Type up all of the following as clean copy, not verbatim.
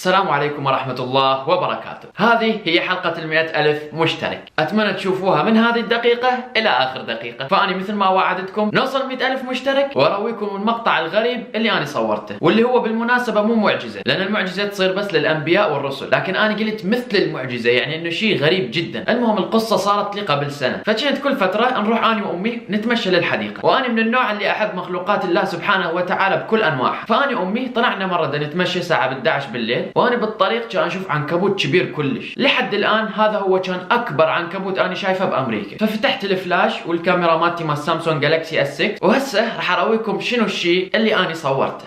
السلام عليكم ورحمة الله وبركاته. هذه هي حلقة 100,000 مشترك. أتمنى تشوفوها من هذه الدقيقة إلى آخر دقيقة. فأنا مثل ما وعدتكم نوصل 100,000 مشترك وأرويكم المقطع الغريب اللي أنا صورته، واللي هو بالمناسبة مو معجزة، لأن المعجزة تصير بس للأنبياء والرسل، لكن أنا قلت مثل المعجزة، يعني إنه شيء غريب جدا. المهم القصة صارت لي قبل سنة، فكنت كل فترة نروح أنا وأمي نتمشى للحديقة، وأنا من النوع اللي أحب مخلوقات الله سبحانه وتعالى بكل أنواعها. فأنا وأمي طلعنا مرة نتمشى ساعة 11 بالليل، وانا بالطريق كان اشوف عنكبوت كبير كلش. لحد الان هذا هو كان اكبر عنكبوت انا شايفه بامريكا. ففتحت الفلاش والكاميرا مالتي مال سامسونج جالكسي اس 6، وهسه راح ارويكم شنو الشيء اللي انا صورته.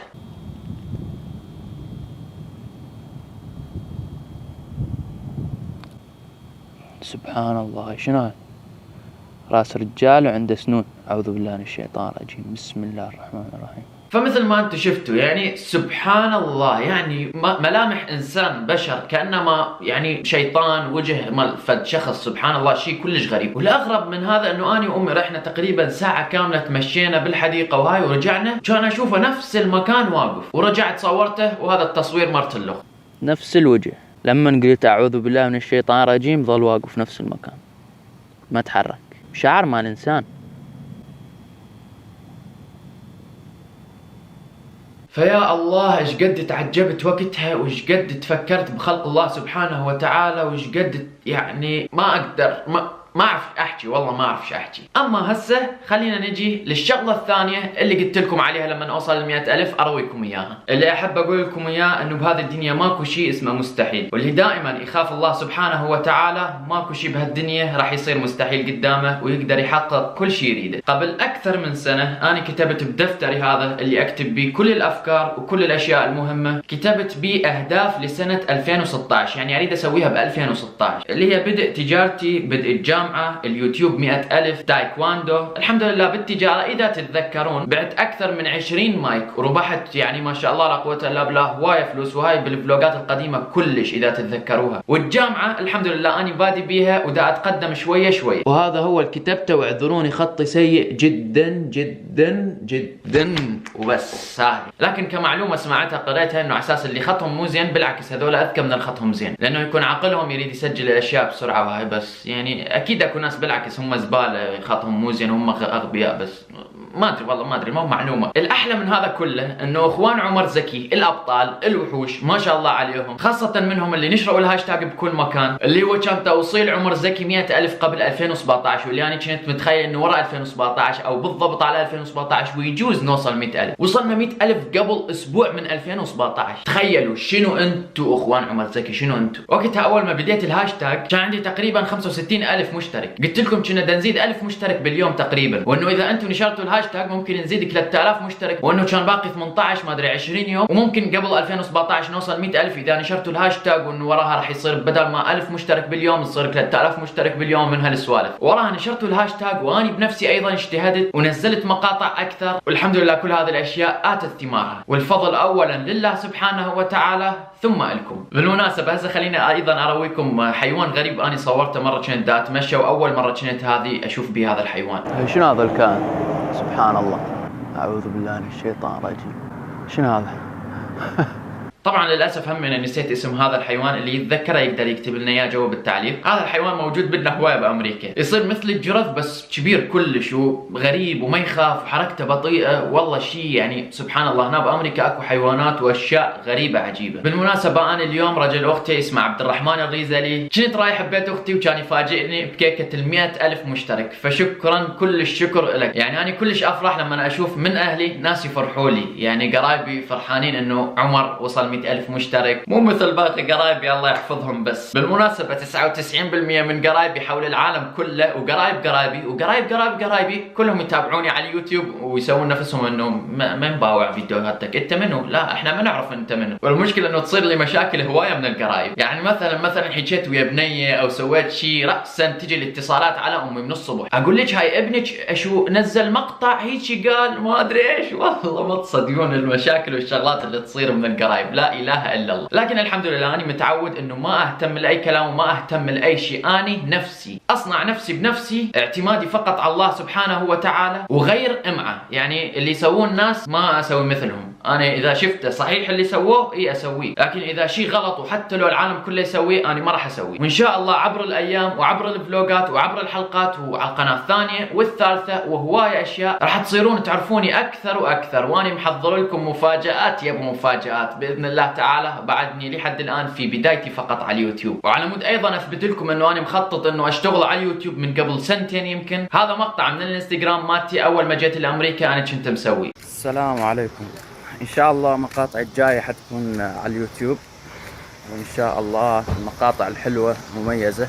سبحان الله، شنو هذا؟ راس رجال وعنده سنون. اعوذ بالله من الشيطان الرجيم، بسم الله الرحمن الرحيم. فمثل ما انتم شفتوا يعني سبحان الله، يعني ملامح انسان بشر، كانما يعني شيطان وجه مال فد شخص. سبحان الله، شيء كلش غريب. والاغرب من هذا انه انا وامي رحنا تقريبا ساعه كامله تمشينا بالحديقه وهاي، ورجعنا كان اشوفه نفس المكان واقف، ورجعت صورته، وهذا التصوير مرتلخ نفس الوجه. لما قلت اعوذ بالله من الشيطان الرجيم ظل واقف نفس المكان، ما تحرك. شعر مال انسان. فيا الله ايش قد تعجبت وقتها، وايش قد تفكرت بخلق الله سبحانه وتعالى، وايش قد يعني ما اقدر ما اعرف احكي، والله ما اعرف احكي. اما هسه خلينا نجي للشغله الثانيه اللي قلت لكم عليها لما اوصل ل 100,000 ارويكم اياها. اللي احب اقول لكم اياه انه بهذه الدنيا ماكو شيء اسمه مستحيل، واللي دائما يخاف الله سبحانه وتعالى ماكو شيء بهالدنيا راح يصير مستحيل قدامه، ويقدر يحقق كل شيء يريده. قبل اكثر من سنه انا كتبت بدفتري هذا اللي اكتب بيه كل الافكار وكل الاشياء المهمه، كتبت بيه اهداف لسنه 2016، يعني اريد اسويها ب 2016، اللي هي بدء تجارتي، بدء الجامعه، اليوتيوب 100,000، تايكواندو. الحمد لله بالتجارة إذا تتذكرون بعت أكثر من 20 مايك، وربحت يعني ما شاء الله لا قوة إلا بالله هواية فلوس، وهاي بالفلوجات القديمة كلش إذا تتذكروها. والجامعة الحمد لله أنا بادي بيها ودا أتقدم شوية شوية، وهذا هو اللي كتبته، واعذروني خطي سيء جدا جدا جدا وبس هاي. لكن كمعلومة سمعتها قريتها إنه على أساس اللي خطهم مو زين بالعكس هذول أذكى من الخطهم زين، لأنه يكون عقلهم يريد يسجل الأشياء بسرعة، وهاي بس يعني أكيد اكو ناس بالعكس هم زباله خطهم مو زين وهم اغبياء، بس ما ادري والله ما ادري، ما هو معلومه. الاحلى من هذا كله انه اخوان عمر زكي الابطال الوحوش ما شاء الله عليهم، خاصه منهم اللي نشروا الهاشتاج بكل مكان، اللي هو كان توصيل عمر زكي 100,000 قبل 2017، واللي انا كنت متخيل انه وراء 2017 او بالضبط على 2017 ويجوز نوصل 100,000. وصلنا 100,000 قبل اسبوع من 2017. تخيلوا شنو انتم اخوان عمر زكي، شنو انتم. وقتها اول ما بديت الهاشتاج كان عندي تقريبا 65,000 مشترك، قلت لكم كنا نزيد 1000 مشترك باليوم تقريبا، وانه اذا انتم نشرتوا الهاشتاج ممكن نزيد 3000 مشترك، وانه كان باقي 18 ما ادري 20 يوم، وممكن قبل 2017 نوصل 100,000 اذا نشرتوا الهاشتاج، وانه وراها راح يصير بدل ما 1000 مشترك باليوم تصير 3000 مشترك باليوم. من هالسوالف وراها نشرتوا الهاشتاج، واني بنفسي ايضا اجتهدت ونزلت مقاطع اكثر، والحمد لله كل هذه الاشياء اتت ثمارها، والفضل اولا لله سبحانه وتعالى ثم لكم. بالمناسبه هسه خليني ايضا ارويكم حيوان غريب انا صورته مره كنت دا اتمشى، واول مره كنت هذه اشوف بهذا الحيوان. شنو هذا الكائن؟ سبحان الله، اعوذ بالله من الشيطان الرجيم. شنو هذا؟ طبعا للاسف هم انا نسيت اسم هذا الحيوان، اللي يتذكره يقدر يكتب لنا اياه جوا بالتعليق. هذا الحيوان موجود بدنا هوايه بامريكا، يصير مثل الجرذ بس كبير كلش وغريب وما يخاف وحركته بطيئه، والله شيء يعني سبحان الله. هنا بامريكا اكو حيوانات واشياء غريبه عجيبه. بالمناسبه انا اليوم رجل اختي اسمه عبد الرحمن الريزلي، كنت رايح ببيت اختي وكان يفاجئني بكيكه 100,000 مشترك، فشكرا كل الشكر لك. يعني انا كلش افرح لما اشوف من اهلي ناس يفرحوا لي، يعني قرايبي فرحانين انه عمر وصل 100,000 مشترك، مو مثل باقي قرايبي الله يحفظهم. بس بالمناسبة 99% من قرايبي حول العالم كله، وقرايب قرايبي وقرايب قرايبي كلهم يتابعوني على اليوتيوب ويسوون نفسهم انه ما نباوع فيديوهاتك، انت منو؟ لا احنا ما نعرف انت منو. والمشكلة انه تصير لي مشاكل هواية من القرايب، يعني مثلا حكيت ويا بنية او سويت شيء رأسا تجي الاتصالات على امي من الصبح، اقول لك هاي ابنك اشو نزل مقطع هيك قال ما ادري ايش، والله ما تصدقون المشاكل والشغلات اللي تصير من القرايب، لا اله الا الله. لكن الحمد لله انا متعود انه ما اهتم لاي كلام وما اهتم لاي شيء، اني نفسي اصنع نفسي بنفسي، اعتمادي فقط على الله سبحانه وتعالى وغير امعه، يعني اللي يسوون الناس ما اسوي مثلهم، انا اذا شفته صحيح اللي سووه اي اسويه، لكن اذا شيء غلط وحتى لو العالم كله يسويه انا ما راح اسويه. وان شاء الله عبر الايام وعبر الفلوجات وعبر الحلقات وعلى القناه الثانيه والثالثه وهوايه اشياء راح تصيرون تعرفوني اكثر واكثر، وانا محضر لكم مفاجات يا ابو مفاجات باذن الله تعالى. بعدني لحد الان في بدايتي فقط على اليوتيوب، وعلى مود ايضا اثبت لكم انه انا مخطط انه اشتغل على اليوتيوب من قبل سنتين يمكن. هذا مقطع من الانستغرام مالتي اول ما جيت لامريكا انا كنت مسوي. السلام عليكم. ان شاء الله مقاطع الجايه حتكون على اليوتيوب، وان شاء الله المقاطع الحلوه مميزه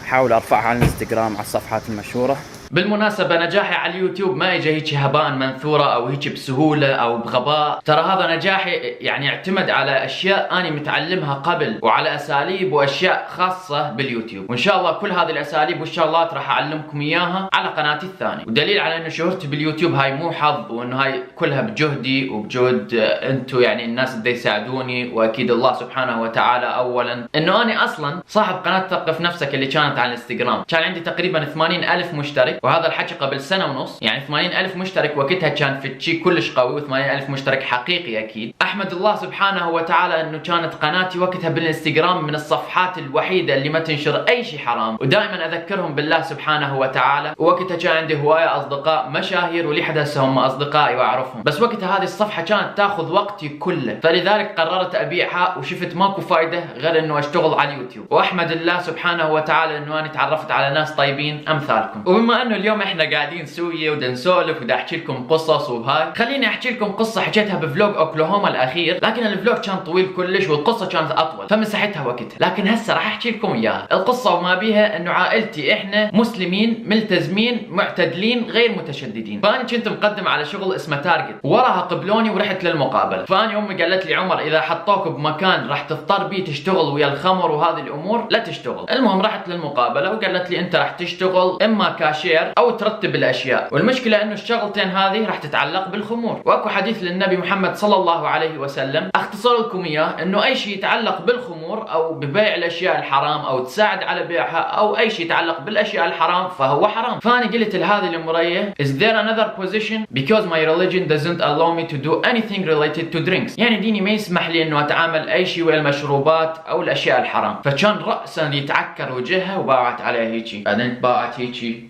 احاول ارفعها على الانستغرام على الصفحات المشهوره. بالمناسبة نجاحي على اليوتيوب ما اجى هيك هباء منثورة او هيك بسهولة او بغباء، ترى هذا نجاحي يعني اعتمد على اشياء انا متعلمها قبل وعلى اساليب واشياء خاصة باليوتيوب، وان شاء الله كل هذه الاساليب والشغلات راح اعلمكم اياها على قناتي الثانية. ودليل على انه شهرتي باليوتيوب هاي مو حظ، وانه هاي كلها بجهدي وبجهد انتم يعني الناس اللي يساعدوني، واكيد الله سبحانه وتعالى اولا. انه انا اصلا صاحب قناة ثقف نفسك اللي كانت على الانستغرام، كان عندي تقريبا 80,000 مشترك، وهذا الحكي قبل سنة ونص. يعني 80,000 مشترك وقتها كان في شيء كلش قوي، و80,000 مشترك حقيقي اكيد. احمد الله سبحانه وتعالى انه كانت قناتي وقتها بالانستغرام من الصفحات الوحيدة اللي ما تنشر اي شيء حرام، ودائما اذكرهم بالله سبحانه وتعالى. ووقتها كان عندي هواية اصدقاء مشاهير ولحد هسه هم اصدقائي واعرفهم، بس وقتها هذه الصفحة كانت تاخذ وقتي كله، فلذلك قررت ابيعها وشفت ماكو فايدة غير انه اشتغل على اليوتيوب. واحمد الله سبحانه وتعالى انه انا تعرفت على ناس طيبين امثالكم. وبما انه اليوم احنا قاعدين سوية ودا نسولف ودا احكي لكم قصص وهاي، خليني احكي لكم قصة حكيتها بفلوج اوكلاهوما الاخير، لكن الفلوج كان طويل كلش والقصة كانت اطول فمسحتها وقتها، لكن هسه راح احكي لكم اياها. القصة وما بيها انه عائلتي احنا مسلمين ملتزمين معتدلين غير متشددين، فانا كنت مقدم على شغل اسمه تارجت، وراها قبلوني ورحت للمقابلة. فاني امي قالت لي عمر اذا حطوك بمكان راح تضطر بيه تشتغل ويا الخمر وهذه الامور لا تشتغل. المهم رحت للمقابلة وقالت لي انت راح تشتغل اما كاشير او ترتب الاشياء، والمشكله انه الشغلتين هذه راح تتعلق بالخمور. واكو حديث للنبي محمد صلى الله عليه وسلم اختصر لكم اياه، انه اي شيء يتعلق بالخمور او ببيع الاشياء الحرام او تساعد على بيعها او اي شيء يتعلق بالاشياء الحرام فهو حرام. فانا قلت لهذه المريه is there another position because my religion doesn't allow me to do anything related to drinks، يعني ديني ما يسمح لي انه اتعامل اي شيء ويا المشروبات او الاشياء الحرام. فكان راسا يتعكر وجهها وباعت عليها هيجي، بعدين باعت هيجي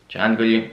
كان تقول لي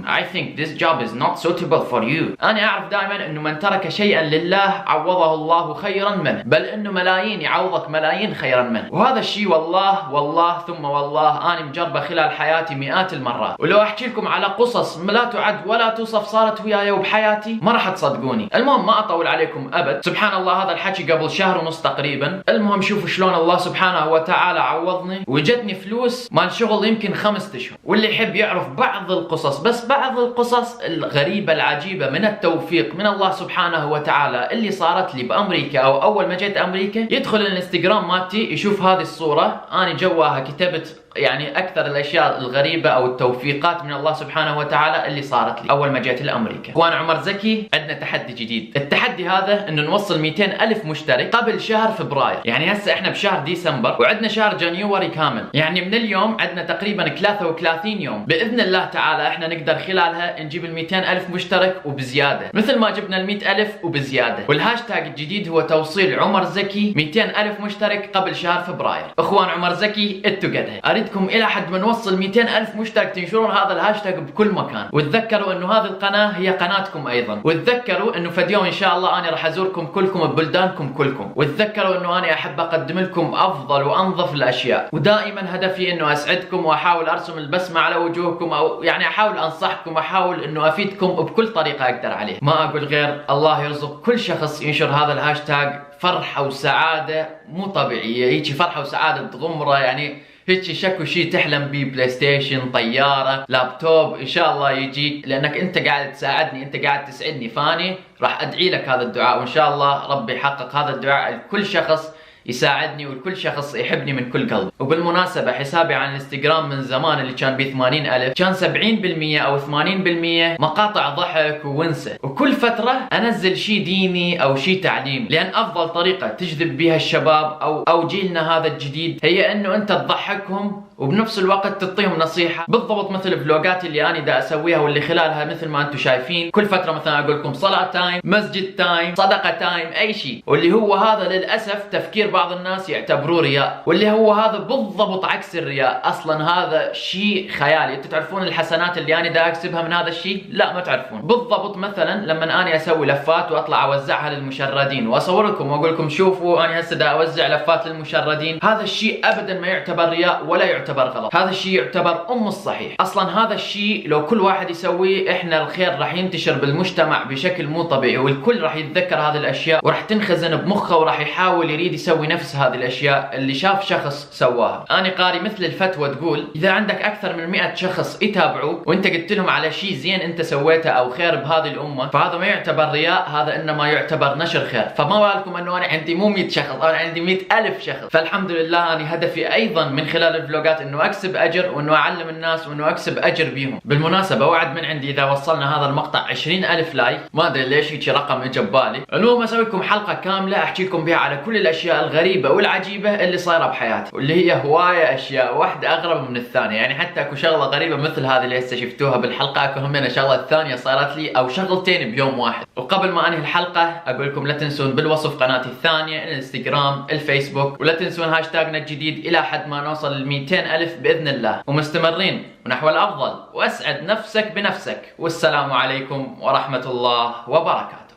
I think this job is not suitable for you. أنا أعرف دائما إنه من ترك شيئا لله عوضه الله خيرا منه، بل إنه ملايين يعوضك ملايين خيرا منه. وهذا الشيء والله ثم والله أنا مجربه خلال حياتي مئات المرات، ولو أحكي لكم على قصص لا تعد ولا توصف صارت وياي وبحياتي ما راح تصدقوني. المهم ما أطول عليكم أبد، سبحان الله هذا الحكي قبل شهر ونص تقريبا. المهم شوفوا شلون الله سبحانه وتعالى عوضني وجتني فلوس مال شغل يمكن 5 أشهر. واللي يحب يعرف بعض القصص، بس بعض القصص الغريبة العجيبة من التوفيق من الله سبحانه وتعالى اللي صارت لي بأمريكا أو أول ما جيت أمريكا، يدخل الانستغرام مالتي يشوف هذه الصورة أنا جواها كتبت يعني اكثر الاشياء الغريبه او التوفيقات من الله سبحانه وتعالى اللي صارت لي اول ما جيت لامريكا. وانا عمر زكي عندنا تحدي جديد، التحدي هذا انه نوصل 200,000 مشترك قبل شهر فبراير. يعني هسه احنا بشهر ديسمبر وعندنا شهر جانيوري كامل، يعني من اليوم عندنا تقريبا 33 يوم باذن الله تعالى احنا نقدر خلالها نجيب 200,000 مشترك وبزياده، مثل ما جبنا 100,000 وبزياده. والهاشتاج الجديد هو توصيل عمر زكي 200,000 مشترك قبل شهر فبراير. اخوان عمر زكي التوجذر، اريدكم الى حد ما نوصل 200,000 مشترك تنشرون هذا الهاشتاج بكل مكان. وتذكروا انه هذه القناه هي قناتكم ايضا، وتذكروا انه في اليوم ان شاء الله انا راح ازوركم كلكم ببلدانكم كلكم، وتذكروا انه انا احب اقدم لكم افضل وانظف الاشياء، ودائما هدفي انه اسعدكم واحاول ارسم البسمه على وجوهكم، او يعني احاول انصحكم، احاول انه افيدكم بكل طريقه اقدر عليه. ما اقول غير الله يرزق كل شخص ينشر هذا الهاشتاج فرحه وسعاده مو طبيعيه، هيك فرحه وسعاده تغمره، يعني هيك شكو شيء تحلم بيه، بلاي ستيشن، طياره، لابتوب، ان شاء الله يجيك، لانك انت قاعد تساعدني، انت قاعد تسعدني، فاني راح ادعي لك هذا الدعاء، وان شاء الله ربي يحقق هذا الدعاء لكل شخص يساعدني ولكل شخص يحبني من كل قلب. وبالمناسبة حسابي على الانستغرام من زمان اللي كان ب 80,000 كان 70% او 80% مقاطع ضحك وونسة، وكل فترة انزل شيء ديني او شيء تعليم، لان افضل طريقة تجذب بها الشباب او جيلنا هذا الجديد هي انه انت تضحكهم وبنفس الوقت تعطيهم نصيحة بالضبط مثل فلوجاتي اللي أنا دا أسويها، واللي خلالها مثل ما أنتم شايفين كل فترة مثلا أقول لكم صلاة تايم، مسجد تايم، صدقة تايم، أي شيء. واللي هو هذا للأسف تفكير بعض الناس يعتبروه رياء، واللي هو هذا بالضبط عكس الرياء. أصلا هذا شيء خيالي. أنتم تعرفون الحسنات اللي أنا دا أكسبها من هذا الشيء؟ لا ما تعرفون. بالضبط مثلا لما أنا أسوي لفات وأطلع أوزعها للمشردين وأصور لكم وأقول لكم شوفوا أنا هسه دا أوزع لفات للمشردين، هذا الشيء أبدا ما يعتبر رياء ولا يعتبر غلط، هذا الشيء يعتبر الصحيح. أصلا هذا الشيء لو كل واحد يسويه احنا الخير راح ينتشر بالمجتمع بشكل مو طبيعي، والكل راح يتذكر هذه الأشياء وراح تنخزن بمخه وراح يحاول يريد يسوي نفس هذه الأشياء اللي شاف شخص سواها. أنا قاري مثل الفتوى تقول إذا عندك أكثر من 100 شخص يتابعوك وأنت قلت لهم على شيء زين أنت سويته أو خير بهذه الأمة، فهذا ما يعتبر رياء، هذا إنما يعتبر نشر خير. فما بالكم أنه أنا عندي مو 100 شخص، أنا عندي 100,000 شخص. فالحمد لله أنا هدفي أيضا من خلال الفلوجات إنه أكسب أجر وإنه أعلم الناس وإنه أكسب أجر بيهم. بالمناسبة وعد من عندي إذا وصلنا هذا المقطع 20,000 لايك، ما أدري ليش هيك رقم إجا ببالي، المهم أسوي لكم حلقة كاملة أحكي لكم بها على كل الأشياء الغريبة والعجيبة اللي صايرة بحياتي، واللي هي هواية أشياء واحدة أغرب من الثانية. يعني حتى أكو شغلة غريبة مثل هذه اللي هسه شفتوها بالحلقة، أكو همين شغلة ثانية صارت لي أو شغلتين بيوم واحد. وقبل ما أنهي الحلقة أقول لكم لا تنسون بالوصف قناتي الثانية، الانستغرام، الفيسبوك، ولا تنسون هاشتاجنا الجديد إلى حد ما نوصل ل 200,000 بإذن الله، ومستمرين ونحو الأفضل. وأسعد نفسك بنفسك، والسلام عليكم ورحمة الله وبركاته.